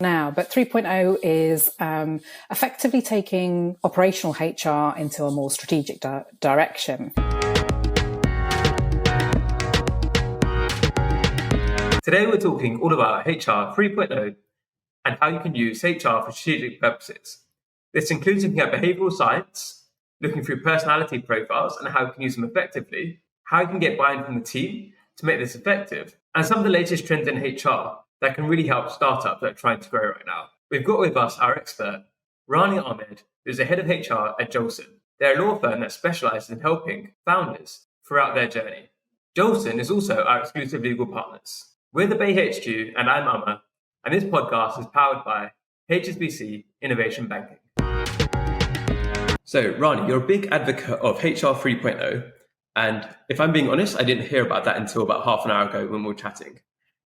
now, but 3.0 is effectively taking operational HR into a more strategic direction. Today we're talking all about HR 3.0 and how you can use HR for strategic purposes. This includes looking at behavioural science, looking through personality profiles and how you can use them effectively, how you can get buy-in from the team to make this effective, and some of the latest trends in HR that can really help startups that are trying to grow right now. We've got with us our expert, Rani Ahmed, who's the head of HR at Joelson. They're a law firm that specialises in helping founders throughout their journey. Joelson is also our exclusive legal partners. We're the Bay HQ and I'm Amma, and this podcast is powered by HSBC Innovation Banking. So, Rani, you're a big advocate of HR 3.0, and if I'm being honest, I didn't hear about that until about half an hour ago when we were chatting.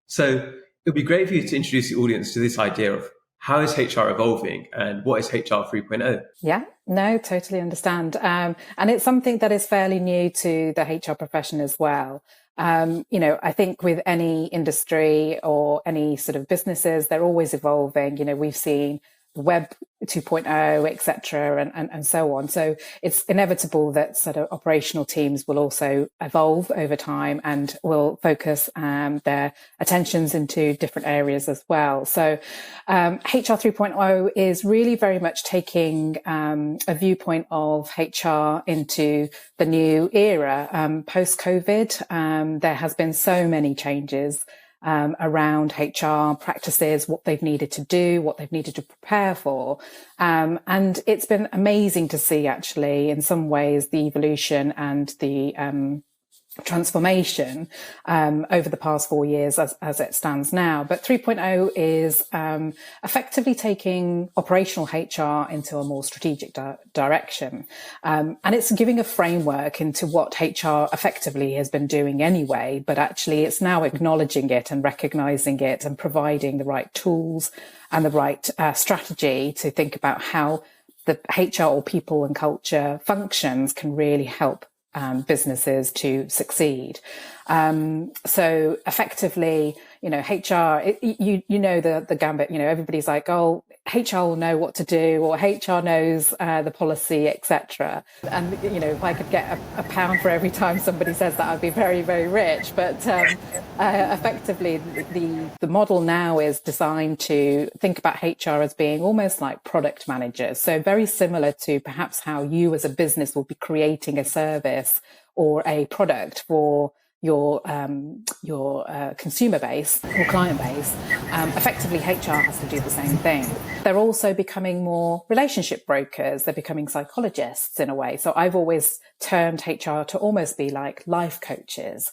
So, it would be great for you to introduce the audience to this idea of how is HR evolving and what is HR 3.0? Yeah, no, totally understand. And it's something that is fairly new to the HR profession as well. I think with any industry or any sort of businesses, they're always evolving. We've seen Web 2.0, etc., and so on. So it's inevitable that sort of operational teams will also evolve over time and will focus their attentions into different areas as well. So HR 3.0 is really very much taking a viewpoint of HR into the new era. Post-COVID, there has been so many changes around HR practices, what they've needed to do, what they've needed to prepare for. And it's been amazing to see, actually, in some ways, the evolution and the transformation over the past 4 years as it stands now. But 3.0 is effectively taking operational HR into a more strategic direction. And it's giving a framework into what HR effectively has been doing anyway, but actually it's now acknowledging it and recognizing it and providing the right tools and the right strategy to think about how the HR or people and culture functions can really help businesses to succeed. So effectively, HR, the gambit, everybody's like, oh, HR will know what to do, or HR knows the policy, etc. And, if I could get a pound for every time somebody says that, I'd be very, very rich. But effectively, the model now is designed to think about HR as being almost like product managers. So very similar to perhaps how you as a business will be creating a service or a product for your consumer base or client base. Effectively, HR has to do the same thing. They're also becoming more relationship brokers. They're becoming psychologists in a way. So I've always termed HR to almost be like life coaches,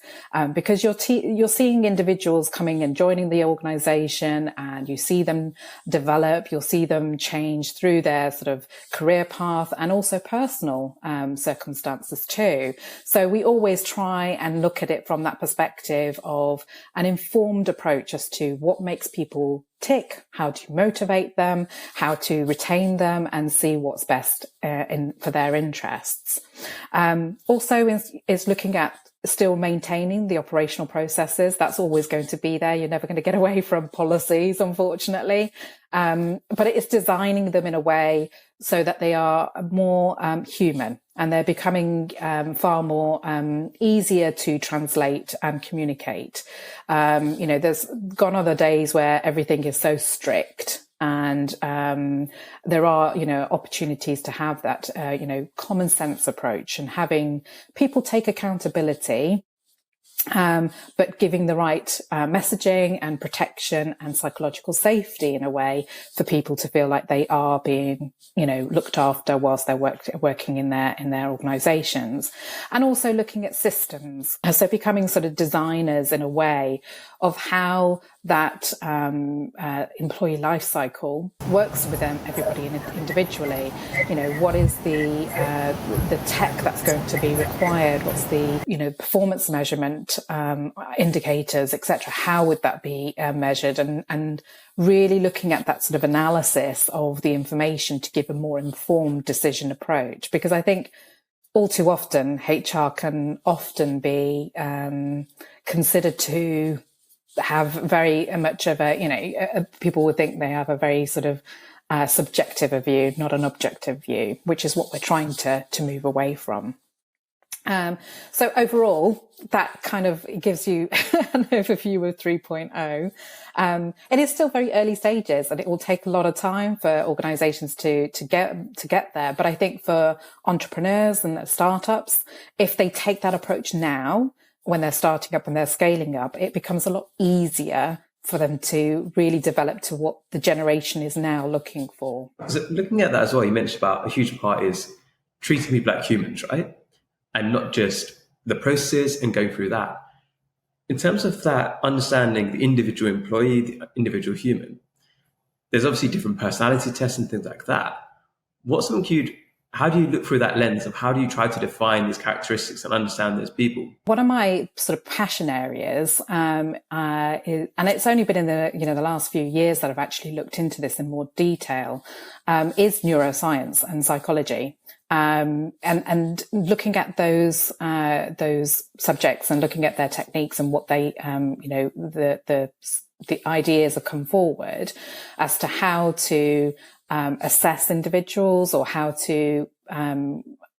because you're seeing individuals coming and joining the organization, and you see them develop, you'll see them change through their sort of career path and also personal circumstances too. So we always try and look at it from that perspective of an informed approach as to what makes people tick, how to motivate them, how to retain them, and see what's best for their interests. Also is looking at still maintaining the operational processes. That's always going to be there. You're never going to get away from policies, unfortunately. But it is designing them in a way so that they are more human, and they're becoming far more easier to translate and communicate. There's gone other days where everything is so strict, and there are, opportunities to have that, common sense approach and having people take accountability, but giving the right messaging and protection and psychological safety in a way for people to feel like they are being, looked after whilst they're working in their organizations. And also looking at systems. So becoming sort of designers in a way of how that employee life cycle works with everybody individually. What is the tech that's going to be required? What's the performance measurement indicators, etc.? How would that be measured? And really looking at that sort of analysis of the information to give a more informed decision approach. Because I think all too often HR can often be considered to have very much of a, people would think they have a very sort of subjective a view, not an objective view, which is what we're trying to move away from. So overall, that kind of gives you an overview of 3.0. It is still very early stages, and it will take a lot of time for organizations to get there. But I think for entrepreneurs and startups, if they take that approach now, when they're starting up and they're scaling up, it becomes a lot easier for them to really develop to what the generation is now looking for. So looking at that as well, you mentioned about a huge part is treating people like humans, right? And not just the processes and going through that. In terms of that, understanding the individual employee, the individual human, there's obviously different personality tests and things like that. How do you look through that lens of how do you try to define these characteristics and understand those people? One of my sort of passion areas, and it's only been in the last few years that I've actually looked into this in more detail, is neuroscience and psychology. And looking at those subjects and looking at their techniques and what they, the ideas have come forward as to how to assess individuals, or how to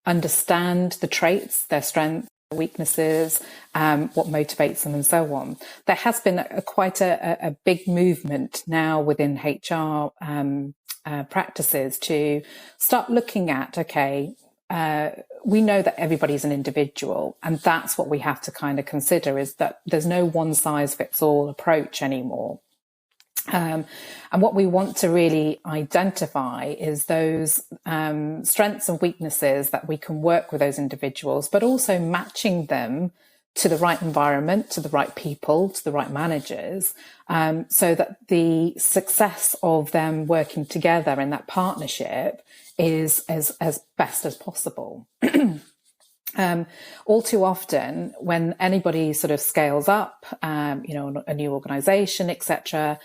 understand the traits, their strengths, weaknesses, what motivates them, and so on. There has been quite a big movement now within HR practices to start looking at, we know that everybody's an individual, and that's what we have to kind of consider, is that there's no one size fits all approach anymore. And what we want to really identify is those strengths and weaknesses that we can work with those individuals, but also matching them to the right environment, to the right people, to the right managers, so that the success of them working together in that partnership is as best as possible. All too often, when anybody sort of scales up, a new organization, etc.,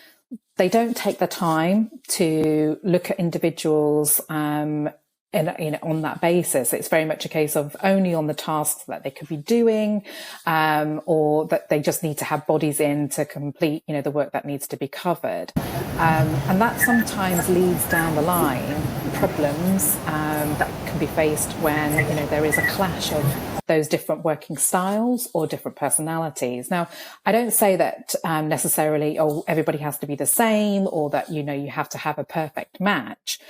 they don't take the time to look at individuals on that basis. It's very much a case of only on the tasks that they could be doing, or that they just need to have bodies in to complete, the work that needs to be covered. And that sometimes leads down the line problems that can be faced when, there is a clash of those different working styles or different personalities. Now, I don't say that necessarily, everybody has to be the same, or that, you have to have a perfect match.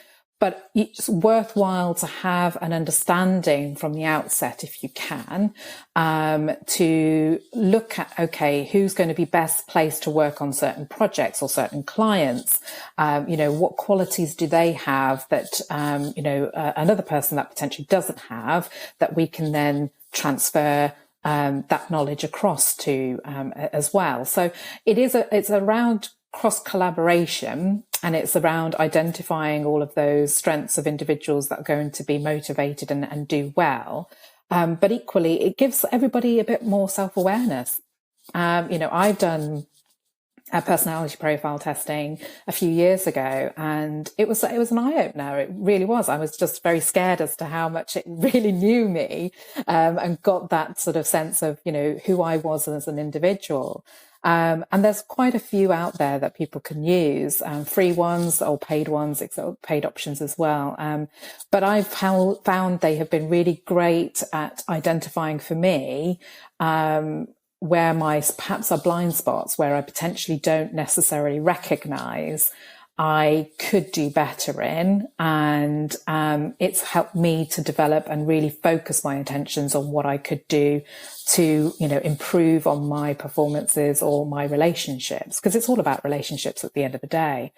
But it's worthwhile to have an understanding from the outset, if you can, to look at, who's going to be best placed to work on certain projects or certain clients? What qualities do they have that, another person that potentially doesn't have, that we can then transfer that knowledge across to as well. So it's around cross collaboration, and it's around identifying all of those strengths of individuals that are going to be motivated and do well. But equally, it gives everybody a bit more self-awareness. I've done a personality profile testing a few years ago, and it was an eye-opener. It really was. I was just very scared as to how much it really knew me, and got that sort of sense of, who I was as an individual. And there's quite a few out there that people can use, free ones or paid ones, paid options as well. But I've found they have been really great at identifying for me, where perhaps are blind spots, where I potentially don't necessarily recognize I could do better in. And it's helped me to develop and really focus my attentions on what I could do to, improve on my performances or my relationships, because it's all about relationships at the end of the day.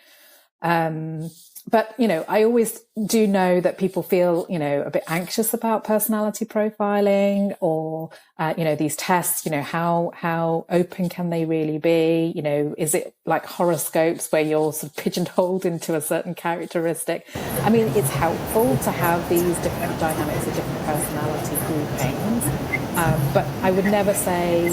But, I always do know that people feel, a bit anxious about personality profiling, or, these tests, how open can they really be? Is it like horoscopes where you're sort of pigeonholed into a certain characteristic? I mean, it's helpful to have these different dynamics of different personality groupings. But I would never say,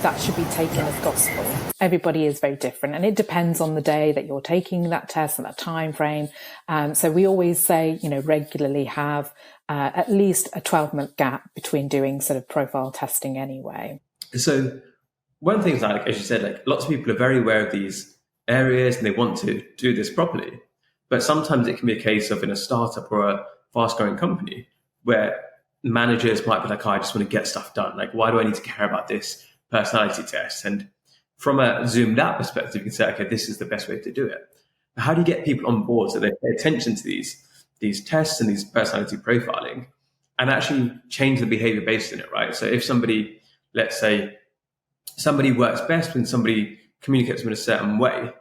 that should be taken as gospel. Everybody is very different, and it depends on the day that you're taking that test and that time frame. So we always say, regularly have at least a 12-month gap between doing sort of profile testing anyway. So one thing is, like, as you said, like lots of people are very aware of these areas and they want to do this properly. But sometimes it can be a case of in a startup or a fast growing company where managers might be like, oh, I just want to get stuff done. Like, why do I need to care about this personality test? And from a zoomed out perspective, you can say, okay, this is the best way to do it. But how do you get people on board so they pay attention to these tests and these personality profiling and actually change the behavior based in it, right? So if somebody, let's say, somebody works best when somebody communicates in a certain way,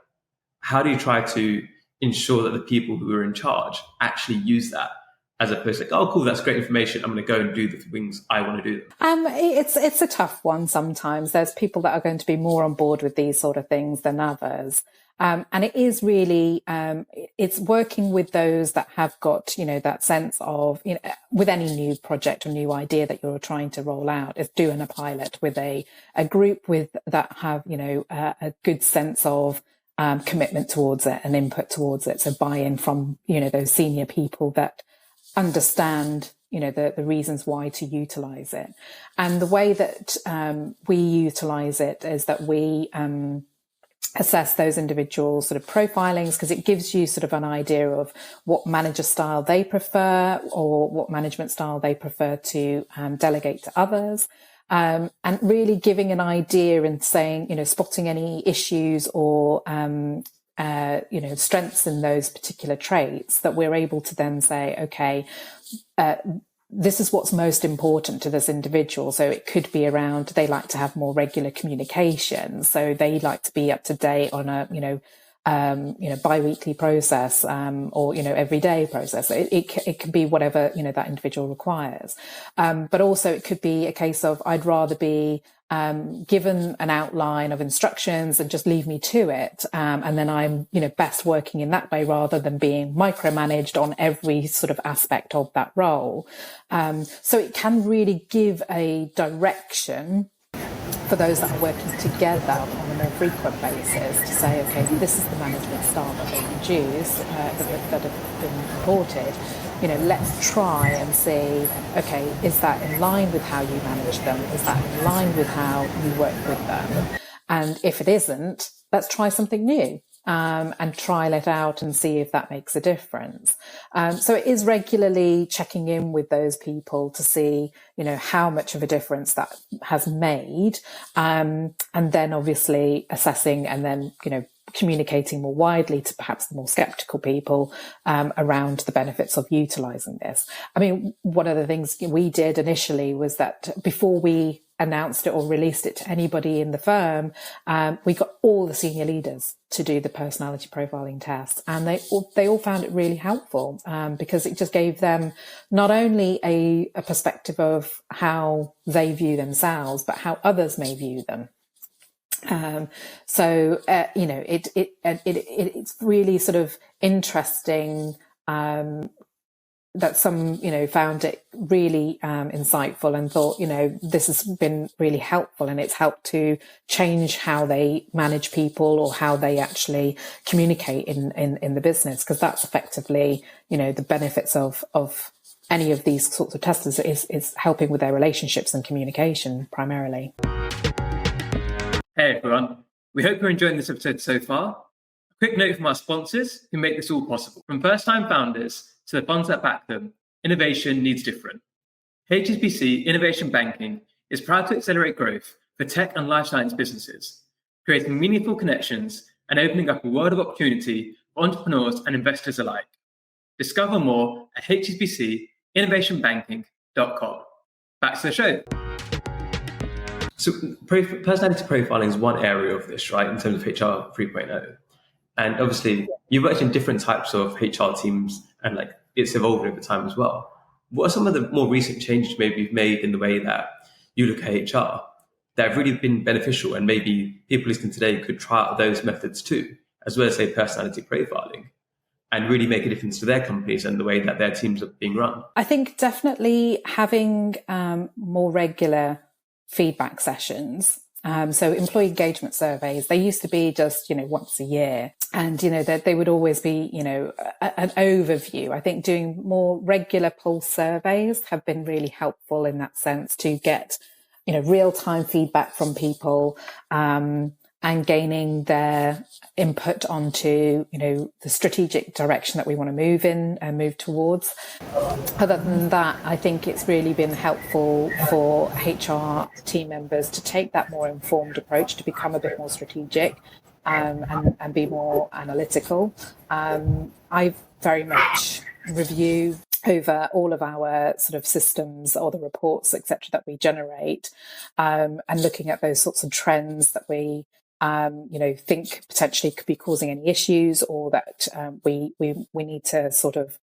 how do you try to ensure that the people who are in charge actually use that, as opposed to like, oh, cool, that's great information, I'm going to go and do the things I want to do them? It's a tough one sometimes. There's people that are going to be more on board with these sort of things than others. And it is really, it's working with those that have got, that sense of, with any new project or new idea that you're trying to roll out, is doing a pilot with a group that have, a good sense of commitment towards it and input towards it. So buy-in from, those senior people that understand, the reasons why to utilize it. And the way that we utilize it is that we assess those individual sort of profilings, because it gives you sort of an idea of what manager style they prefer or what management style they prefer to delegate to others. And really giving an idea and saying, spotting any issues or, strengths in those particular traits, that we're able to then say, okay, this is what's most important to this individual. So it could be around, they like to have more regular communication. So they like to be up to date on a, bi-weekly process, or, everyday process. It can be whatever, that individual requires. But also it could be a case of, I'd rather be given an outline of instructions and just leave me to it. And then I'm, best working in that way rather than being micromanaged on every sort of aspect of that role. So it can really give a direction for those that are working together on a more frequent basis to say, okay, this is the management style that they produce, that have been reported. Let's try and see, okay, is that in line with how you manage them? Is that in line with how you work with them? And if it isn't, let's try something new. And trial it out and see if that makes a difference. So it is regularly checking in with those people to see, how much of a difference that has made. And then obviously assessing and then, communicating more widely to perhaps the more skeptical people around the benefits of utilizing this. I mean, one of the things we did initially was that before we announced it or released it to anybody in the firm, we got all the senior leaders to do the personality profiling test, and they all found it really helpful because it just gave them not only a perspective of how they view themselves, but how others may view them. It's really sort of interesting that some, found it really insightful and thought, this has been really helpful, and it's helped to change how they manage people or how they actually communicate in the business, because that's effectively, the benefits of any of these sorts of testers is helping with their relationships and communication primarily. Hey everyone, we hope you're enjoying this episode so far. A quick note from our sponsors who make this all possible. From first-time founders to the funds that back them, innovation needs different. HSBC Innovation Banking is proud to accelerate growth for tech and life science businesses, creating meaningful connections and opening up a world of opportunity for entrepreneurs and investors alike. Discover more at hsbcinnovationbanking.com. Back to the show. So personality profiling is one area of this, right, in terms of HR 3.0. And obviously, you've worked in different types of HR teams, and it's evolved over time as well. What are some of the more recent changes maybe you've made in the way that you look at HR that have really been beneficial, and maybe people listening today could try out those methods too, as well as, say, personality profiling, and really make a difference to their companies and the way that their teams are being run? I think definitely having more regular feedback sessions. So employee engagement surveys, they used to be just, once a year. And, they would always be, an overview. I think doing more regular pulse surveys have been really helpful in that sense to get, real-time feedback from people, and gaining their input onto, the strategic direction that we want to move in and move towards. Other than that, I think it's really been helpful for HR team members to take that more informed approach, to become a bit more strategic, and be more analytical. I very much review over all of our sort of systems or the reports, etc., that we generate, and looking at those sorts of trends that we think potentially could be causing any issues, or that we need to sort of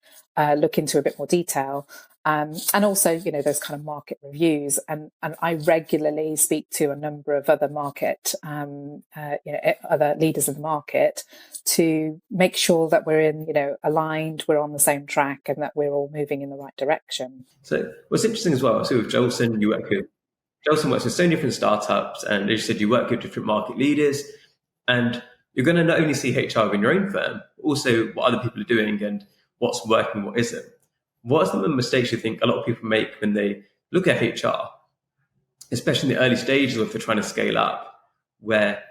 look into a bit more detail. And also, those kind of market reviews. And I regularly speak to a number of other market, other leaders in the market, to make sure that we're aligned, we're on the same track, and that we're all moving in the right direction. So what's interesting as well, so with Joelson, Joelson works with so many different startups, and as you said, you work with different market leaders, and you're going to not only see HR in your own firm, but also what other people are doing and what's working, what isn't. What are some of the mistakes you think a lot of people make when they look at HR, especially in the early stages, or if they're trying to scale up, where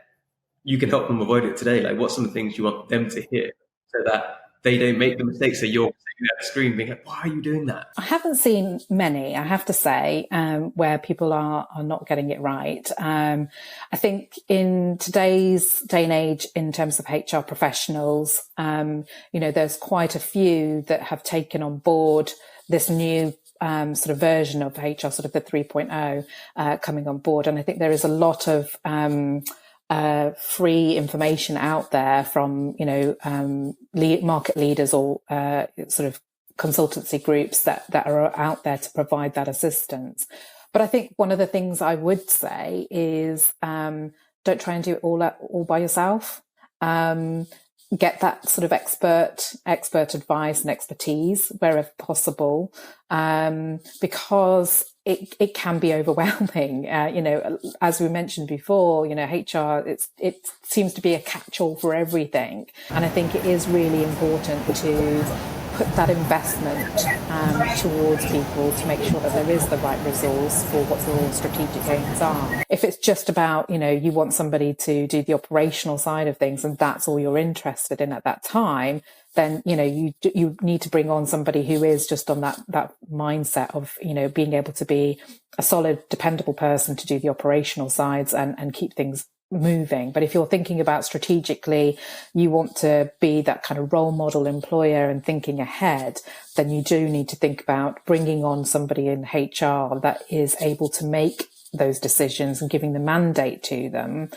you can help them avoid it today? Like, what's some of the things you want them to hear so that they don't make the mistakes that you're sitting at the screen being like, why are you doing that? I haven't seen many, I have to say, where people are not getting it right. I think in today's day and age, in terms of HR professionals, there's quite a few that have taken on board this new sort of version of HR, sort of the 3.0 coming on board. And I think there is a lot of free information out there from, market leaders or sort of consultancy groups that are out there to provide that assistance. But I think one of the things I would say is don't try and do it all by yourself. Get that sort of expert advice and expertise wherever possible, because it can be overwhelming. As we mentioned before, HR, it seems to be a catch-all for everything. And I think it is really important to put that investment towards people to make sure that there is the right resource for what your strategic aims are. If it's just about, you want somebody to do the operational side of things and that's all you're interested in at that time, then, you need to bring on somebody who is just on that mindset of, being able to be a solid, dependable person to do the operational sides and keep things moving. But if you're thinking about strategically, you want to be that kind of role model employer and thinking ahead, then you do need to think about bringing on somebody in HR that is able to make those decisions and giving the mandate to them,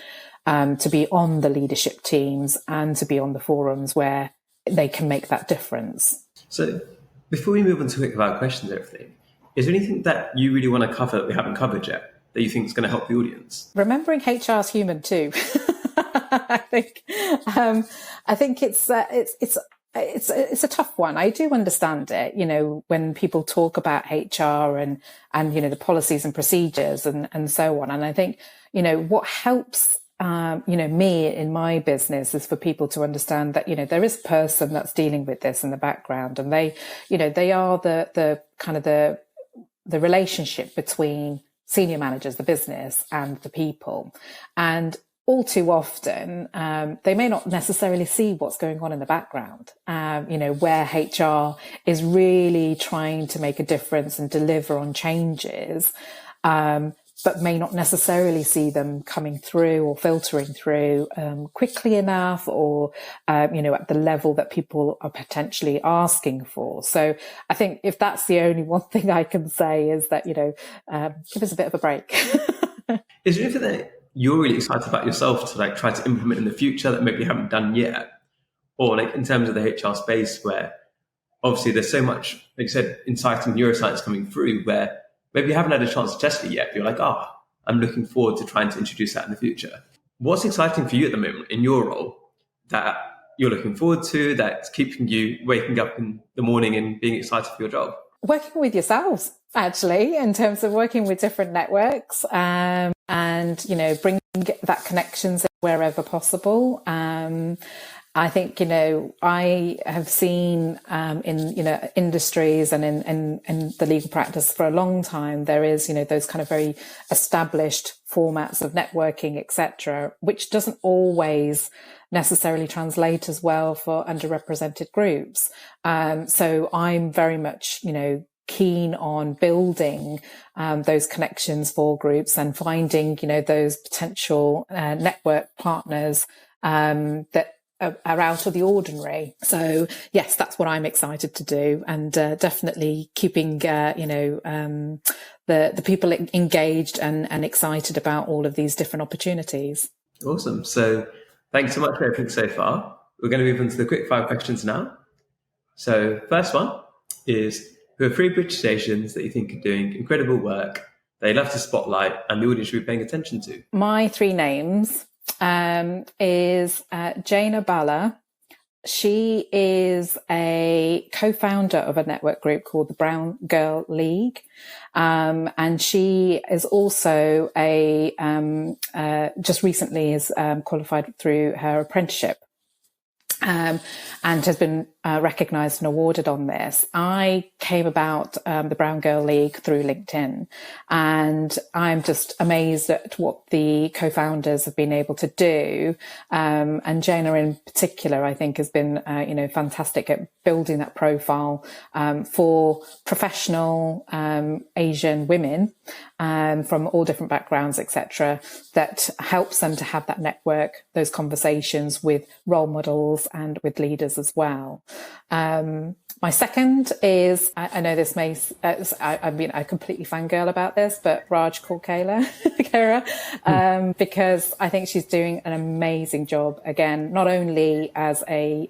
to be on the leadership teams and to be on the forums where they can make that difference. So before we move on to quick about questions and everything, is there anything that you really want to cover that we haven't covered yet that you think is going to help the audience? Remembering HR is human too. I think it's a tough one. I do understand it, when people talk about HR and the policies and procedures and so on. And I think, what helps me in my business is for people to understand that, there is a person that's dealing with this in the background, and they are the kind of the relationship between senior managers, the business, and the people. And all too often, they may not necessarily see what's going on in the background, where HR is really trying to make a difference and deliver on changes, but may not necessarily see them coming through or filtering through quickly enough, or at the level that people are potentially asking for. So I think if that's the only one thing I can say is that give us a bit of a break. Is there anything that you're really excited about yourself to try to implement in the future that maybe you haven't done yet, or in terms of the HR space, where obviously there's so much, like you said, inciting neuroscience coming through, where maybe you haven't had a chance to test it yet, but you're like, I'm looking forward to trying to introduce that in the future. What's exciting for you at the moment in your role that you're looking forward to, that's keeping you waking up in the morning and being excited for your job? Working with yourselves, actually, in terms of working with different networks, and, bringing that connections wherever possible. I think, I have seen in, industries and in the legal practice for a long time, there is, those kind of very established formats of networking, etc., which doesn't always necessarily translate as well for underrepresented groups. So I'm very much, keen on building those connections for groups and finding, those potential network partners that are out of the ordinary. So yes, that's what I'm excited to do, and definitely keeping the people engaged and excited about all of these different opportunities. Awesome. So thanks so much for everything so far. We're going to move on to the quick fire questions now. So first one is, who are 3 British stations that you think are doing incredible work, they love to spotlight and the audience should be paying attention to? My 3 names is Jaina Bala. She is a co-founder of a network group called the Brown Girl League. And she is also just recently is qualified through her apprenticeship. And has been recognised and awarded on this. I came about the Brown Girl League through LinkedIn, and I'm just amazed at what the co-founders have been able to do. And Jaina in particular, I think, has been fantastic at building that profile for professional Asian women from all different backgrounds, etc., that helps them to have that network, those conversations with role models and with leaders as well. My second is, I know this may, I completely fangirl about this, but Raj Kaur because I think she's doing an amazing job, again, not only as a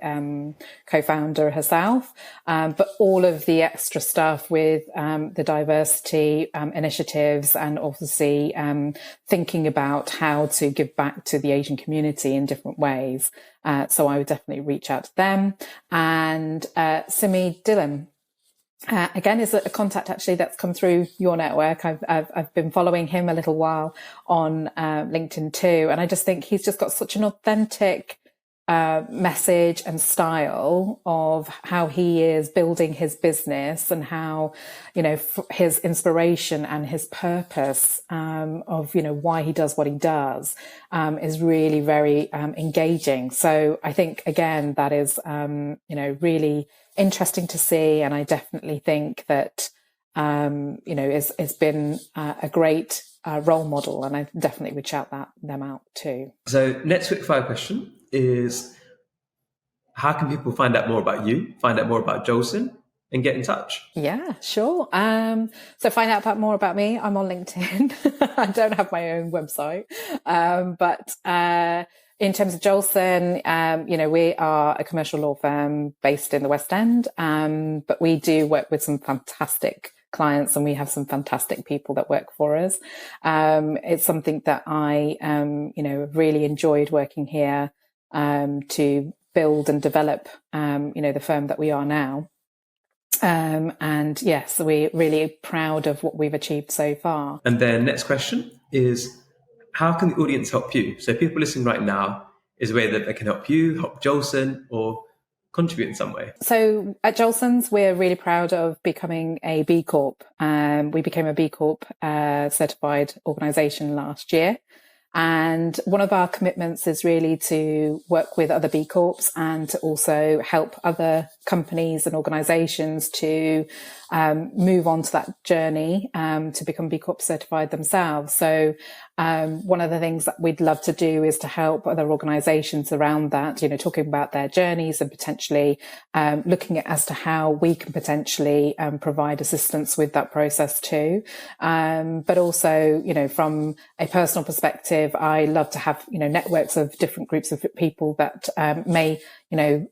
co-founder herself, but all of the extra stuff with the diversity initiatives, and obviously thinking about how to give back to the Asian community in different ways. So I would definitely reach out to them. And Simi Dillon, again, is a contact actually that's come through your network. I've been following him a little while on LinkedIn too, and I just think he's just got such an authentic message and style of how he is building his business, and how, his inspiration and his purpose of, why he does what he does is really very engaging. So I think, again, that is, really interesting to see. And I definitely think that, it's been a great role model, and I definitely would shout them out too. So next quick fire question is, how can people find out more about you, find out more about Joelson, and get in touch? Yeah, sure. So find out more about me. I'm on LinkedIn. I don't have my own website. But in terms of Joelson, we are a commercial law firm based in the West End. But we do work with some fantastic clients, and we have some fantastic people that work for us. It's something that I, really enjoyed working here to build and develop, the firm that we are now. And yes, we're really proud of what we've achieved so far. And then next question is, how can the audience help you? So people listening right now, is a way that they can help you, help Joelson, or contribute in some way? So at Joelson's, we're really proud of becoming a B Corp. We became a B Corp certified organisation last year. And one of our commitments is really to work with other B Corps and to also help other companies and organisations to move on to that journey to become B Corp certified themselves. So one of the things that we'd love to do is to help other organisations around that, talking about their journeys and potentially looking at as to how we can potentially provide assistance with that process too. But also, from a personal perspective, I love to have, networks of different groups of people that may,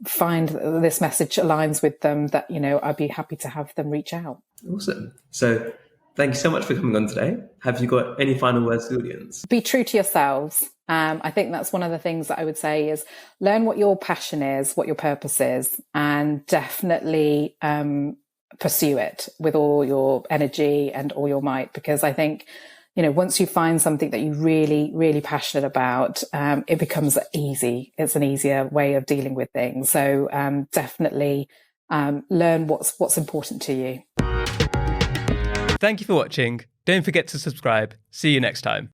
find that this message aligns with them, that, I'd be happy to have them reach out. Awesome. So thank you so much for coming on today. Have you got any final words to the audience? Be true to yourselves. I think that's one of the things that I would say is learn what your passion is, what your purpose is, and definitely pursue it with all your energy and all your might, because I think once you find something that you're really, really passionate about, it becomes easy. It's an easier way of dealing with things. So definitely learn what's important to you. Thank you for watching. Don't forget to subscribe. See you next time.